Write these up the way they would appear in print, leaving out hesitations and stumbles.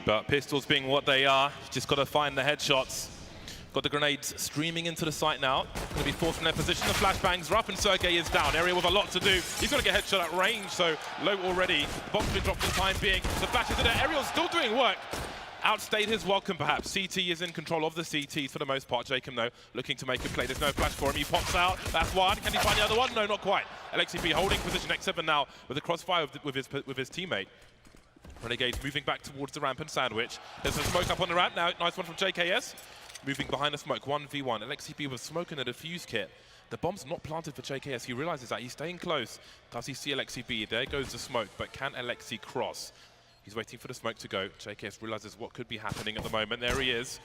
but pistols being what they are, just got to find the headshots. Got the grenades streaming into the site now. Going to be forced from their position. The flashbangs are up and Sergey is down. Area with a lot to do. He's got to get headshot at range, so low already. The bomb's been dropped for the time being. The flashes in there. Ariel's still doing work. Outstayed his welcome, perhaps. CT is in control of the CTs for the most part. Jacob, though, looking to make a play. There's no flash for him. He pops out. That's one. Can he find the other one? No, not quite. LXCB holding position X7 now with a crossfire with his teammate. Renegades moving back towards the ramp and sandwich. There's a smoke up on the ramp now. Nice one from JKS. Moving behind the smoke, 1v1. LXCB with smoke and a defuse kit. The bomb's not planted for JKS. He realizes that. He's staying close. Does he see LXCB? There goes the smoke, but can LXC cross? He's waiting for the smoke to go. JKS realizes what could be happening at the moment. There he is.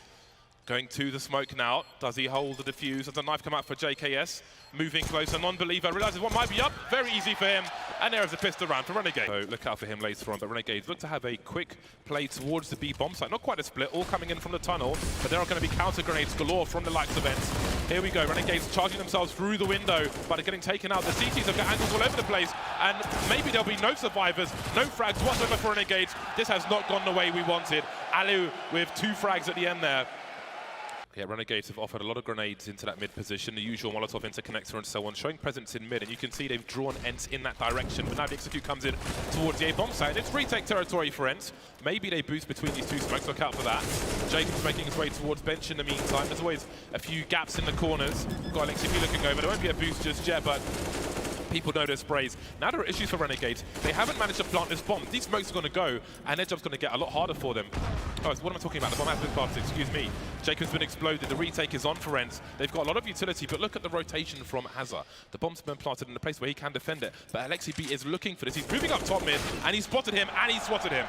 Going to the smoke now. Does he hold the defuse? Does the knife come out for JKS? Moving closer. Non-believer realizes one might be up. Very easy for him. And there is a pistol round for Renegade. So look out for him later on. But Renegades look to have a quick play towards the B bomb site. Not quite a split, all coming in from the tunnel. But there are going to be counter grenades galore from the likes of ENCE. Here we go. Renegades charging themselves through the window, but are getting taken out. The CTs have got angles all over the place. And maybe there'll be no survivors, no frags whatsoever for Renegades. This has not gone the way we wanted. Alu with 2 frags at the end there. Yeah, Renegades have offered a lot of grenades into that mid position, the usual Molotov interconnector and so on, showing presence in mid, and you can see they've drawn ENCE in that direction, but now the execute comes in towards the A-bomb site, and it's retake territory for ENCE. Maybe they boost between these two smokes, look out for that. Jacob's making his way towards bench in the meantime. There's always a few gaps in the corners. Got LXCB looking over, there won't be a boost just yet, but people know their sprays. Now there are issues for Renegades. They haven't managed to plant this bomb. These smokes are going to go, and their job's going to get a lot harder for them. Oh, what am I talking about? The bomb has been planted, excuse me. Jacob's been exploded. The retake is on for ENCE. They've got a lot of utility, but look at the rotation from Hazza. The bomb's been planted in a place where he can defend it, but LXCB is looking for this. He's moving up top mid, and he spotted him, and he swatted him.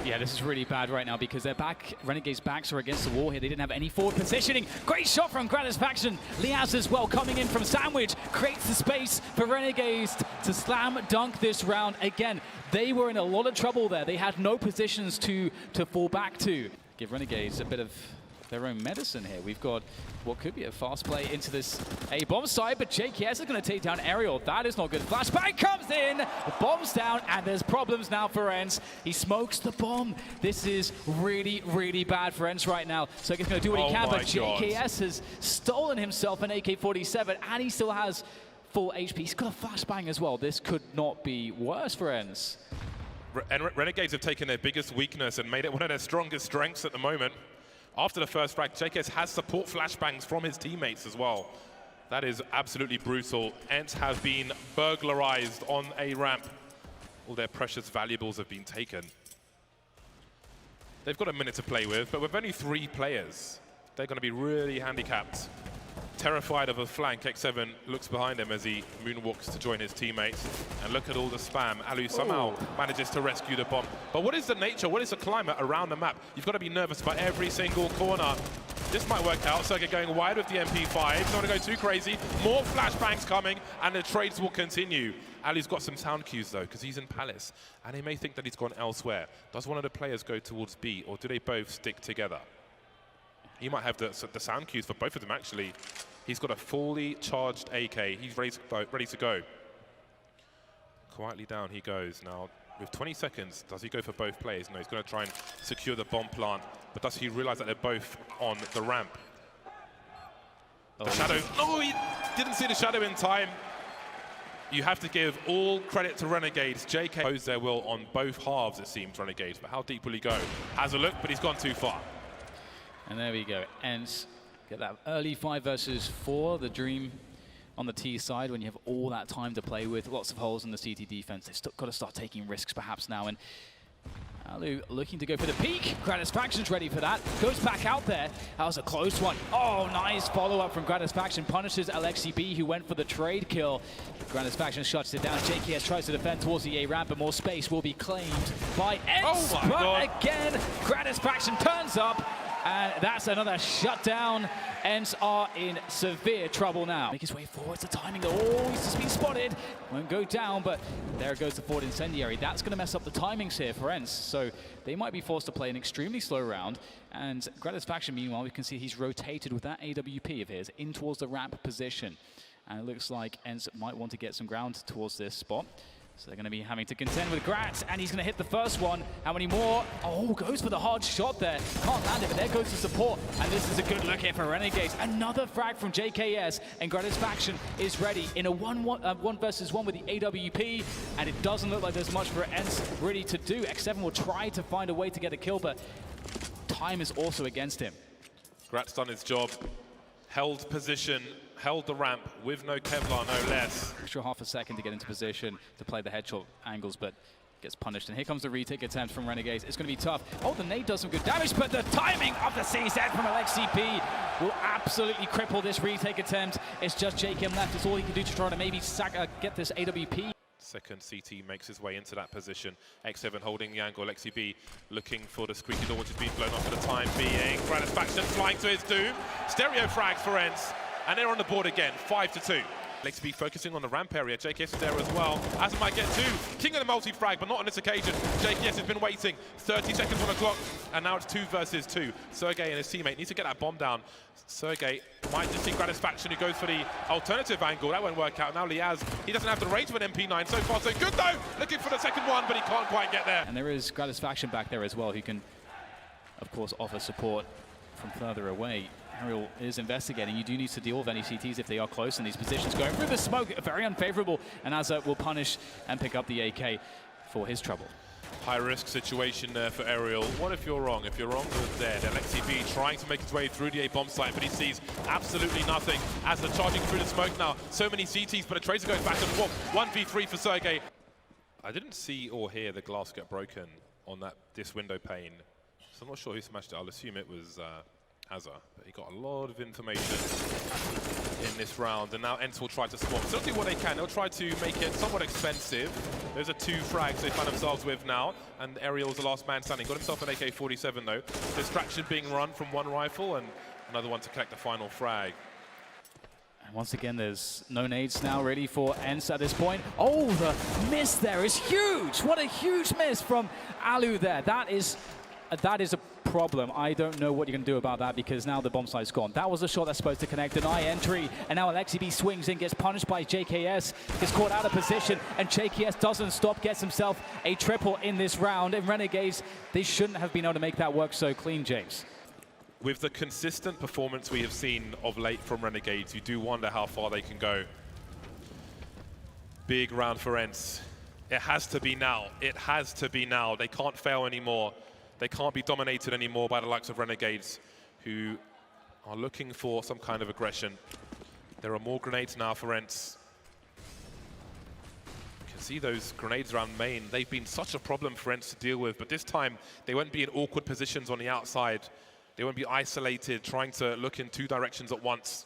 Yeah, this is really bad right now because their Renegades' backs are against the wall here. They didn't have any forward positioning. Great shot from Gratisfaction. Liaz as well coming in from Sandwich. Creates the space for Renegades to slam dunk this round. Again, they were in a lot of trouble there. They had no positions to fall back to. Give Renegades a bit of their own medicine here. We've got what could be a fast play into this A-bomb side, but JKS is going to take down Ariel. That is not good. Flashbang comes in, the bomb's down, and there's problems now for ENCE. He smokes the bomb. This is really, really bad for ENCE right now. So he's going to do what he can, but JKS has stolen himself an AK-47, and he still has full HP. He's got a flashbang as well. This could not be worse for ENCE. And Renegades have taken their biggest weakness and made it one of their strongest strengths at the moment. After the first frag, JKS has support flashbangs from his teammates as well. That is absolutely brutal. ENCE have been burglarized on a ramp. All their precious valuables have been taken. They've got a minute to play with, but with only 3 players, they're going to be really handicapped. Terrified of a flank, X7 looks behind him as he moonwalks to join his teammates. And look at all the spam. Alu somehow manages to rescue the bomb. But what is the nature, what is the climate around the map? You've got to be nervous about every single corner. This might work out. Sergey going wide with the MP5. Don't want to go too crazy. More flashbangs coming, and the trades will continue. Alu's got some sound cues, though, because he's in Palace. And he may think that he's gone elsewhere. Does one of the players go towards B, or do they both stick together? He might have the sound cues for both of them, actually. He's got a fully charged AK. He's ready to go. Quietly down he goes. Now, with 20 seconds, does he go for both players? No, he's going to try and secure the bomb plant. But does he realize that they're both on the ramp? The shadow. Oh, he didn't see the shadow in time. You have to give all credit to Renegades. JK posed their will on both halves, it seems, Renegades. But how deep will he go? Has a look, but he's gone too far. And there we go. ENCE get that early 5 versus 4, the dream on the T side when you have all that time to play with, lots of holes in the CT defense. They've got to start taking risks perhaps now. And Alu looking to go for the peak. Gratisfaction's ready for that. Goes back out there. That was a close one. Oh, nice follow-up from Gratisfaction. Punishes LXCB, who went for the trade kill. Gratisfaction shuts it down. JKS tries to defend towards the A ramp, but more space will be claimed by ENCE. Oh my God. Again, Gratisfaction turns up. And that's another shutdown. ENCE are in severe trouble now. Make his way forward. The timing, oh, he's just been spotted. Won't go down, but there goes the forward incendiary. That's going to mess up the timings here for ENCE. So they might be forced to play an extremely slow round. And Gratisfaction, meanwhile, we can see he's rotated with that AWP of his in towards the ramp position. And it looks like ENCE might want to get some ground towards this spot. So they're going to be having to contend with Gratz, and he's going to hit the first one. How many more? Oh, goes for the hard shot there. Can't land it, but there goes the support. And this is a good look here for Renegades. Another frag from JKS, and Gratz faction is ready in a 1 versus 1 with the AWP. And it doesn't look like there's much for ENCE really to do. X7 will try to find a way to get a kill, but time is also against him. Gratz done his job. Held position, held the ramp with no Kevlar, no less. Extra half a second to get into position to play the headshot angles, but gets punished. And here comes the retake attempt from Renegades. It's going to be tough. Oh, the nade does some good damage, but the timing of the CZ from LXCP will absolutely cripple this retake attempt. It's just JKM left. It's all he can do to try to maybe get this AWP. Second CT makes his way into that position. X7 holding the angle. LXCB looking for the squeaky door, which is being blown off for the time being. Gratz faction flying to his doom. Stereo frags for ENCE, and they're on the board again, 5-2. LXCB focusing on the ramp area. JKS is there as well. As might get two. King of the multi-frag, but not on this occasion. JKS has been waiting. 30 seconds on the clock, and now it's 2 versus 2. Sergey and his teammate need to get that bomb down. Sergey might just see Gratz faction who goes for the alternative angle. That won't work out. Now Liaz, he doesn't have the range of an MP9. So far, so good though. Looking for the second one, but he can't quite get there. And there is Gratz faction back there as well, who can, of course, offer support from further away. Ariel is investigating. You do need to deal with any CTs if they are close in these positions. Going through the smoke, very unfavorable. And Azza will punish and pick up the AK for his trouble. High-risk situation there for Ariel. What if you're wrong? If you're wrong, you're dead. LXCB trying to make his way through the A-bomb site, but he sees absolutely nothing as they're charging through the smoke now. So many CTs, but a Tracer goes back and forth. 1v3 for Sergey. I didn't see or hear the glass get broken on this window pane, so I'm not sure who smashed it. I'll assume it was Azza, but he got a lot of information in this round, and now ENCE will try to swap. So they'll do what they can. They'll try to make it somewhat expensive. Those are 2 frags they find themselves with now, and Ariel's the last man standing. Got himself an AK-47 though. Distraction being run from one rifle, and another one to collect the final frag. And once again, there's no nades now ready for ENCE at this point. Oh, the miss there is huge! What a huge miss from Alu there. That is a problem. I don't know what you can do about that, because now the bomb site's gone. That was a shot that's supposed to connect, deny entry, and now LXCB swings in, gets punished by JKS, gets caught out of position, and JKS doesn't stop, gets himself a triple in this round. And Renegades, they shouldn't have been able to make that work so clean, James. With the consistent performance we have seen of late from Renegades, you do wonder how far they can go. Big round for ENCE. It has to be now. It has to be now. They can't fail anymore. They can't be dominated anymore by the likes of Renegades, who are looking for some kind of aggression. There are more grenades now for ENCE. You can see those grenades around main. They've been such a problem for ENCE to deal with, but this time they won't be in awkward positions on the outside. They won't be isolated, trying to look in 2 directions at once.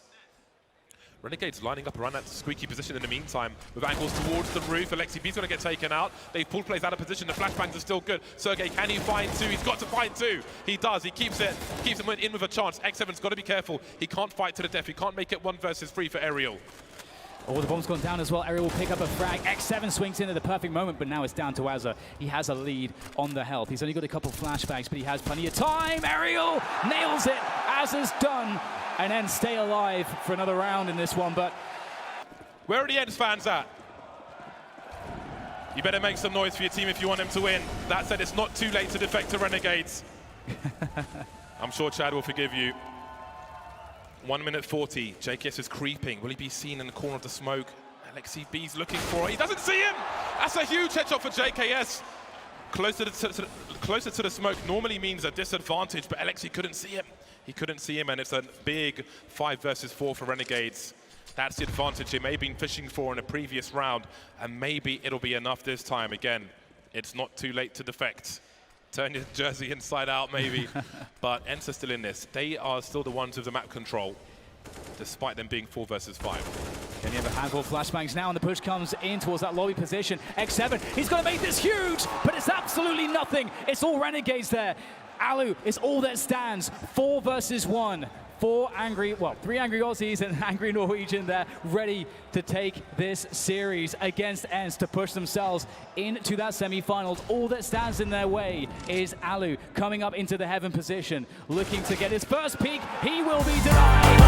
Renegades lining up around that squeaky position in the meantime, with angles towards the roof. LXCB's going to get taken out. They've pulled plays out of position. The flashbangs are still good. Sergey, can he find 2? He's got to find 2. He does. He keeps it. Keeps him in with a chance. X7's got to be careful. He can't fight to the death. He can't make it 1 versus 3 for Ariel. Oh, the bomb's gone down as well. Ariel will pick up a frag. X7 swings in at the perfect moment, but now it's down to Azza. He has a lead on the health. He's only got a couple flashbangs, but he has plenty of time. Ariel nails it. Azza's done. And then stay alive for another round in this one, but... Where are the ENCE fans at? You better make some noise for your team if you want them to win. That said, it's not too late to defect to Renegades. I'm sure Chad will forgive you. 1 minute 40. JKS is creeping. Will he be seen in the corner of the smoke? LXCB's looking for it. He doesn't see him! That's a huge headshot for JKS. Closer to the smoke normally means a disadvantage, but LXC couldn't see him. He couldn't see him, and it's a big 5 versus 4 for Renegades. That's the advantage they may have been fishing for in a previous round, and maybe it'll be enough this time. Again, it's not too late to defect. Turn your jersey inside out, maybe. But ENCE are still in this. They are still the ones with the map control, despite them being 4 versus 5. Can you have a handful of flashbangs now, and the push comes in towards that lobby position. X7, he's going to make this huge, but it's absolutely nothing. It's all Renegades there. Alu is all that stands. 4 versus 1. 3 angry Aussies and an angry Norwegian there, ready to take this series against ENCE to push themselves into that semi-finals. All that stands in their way is Alu coming up into the heaven position, looking to get his first peak. He will be denied.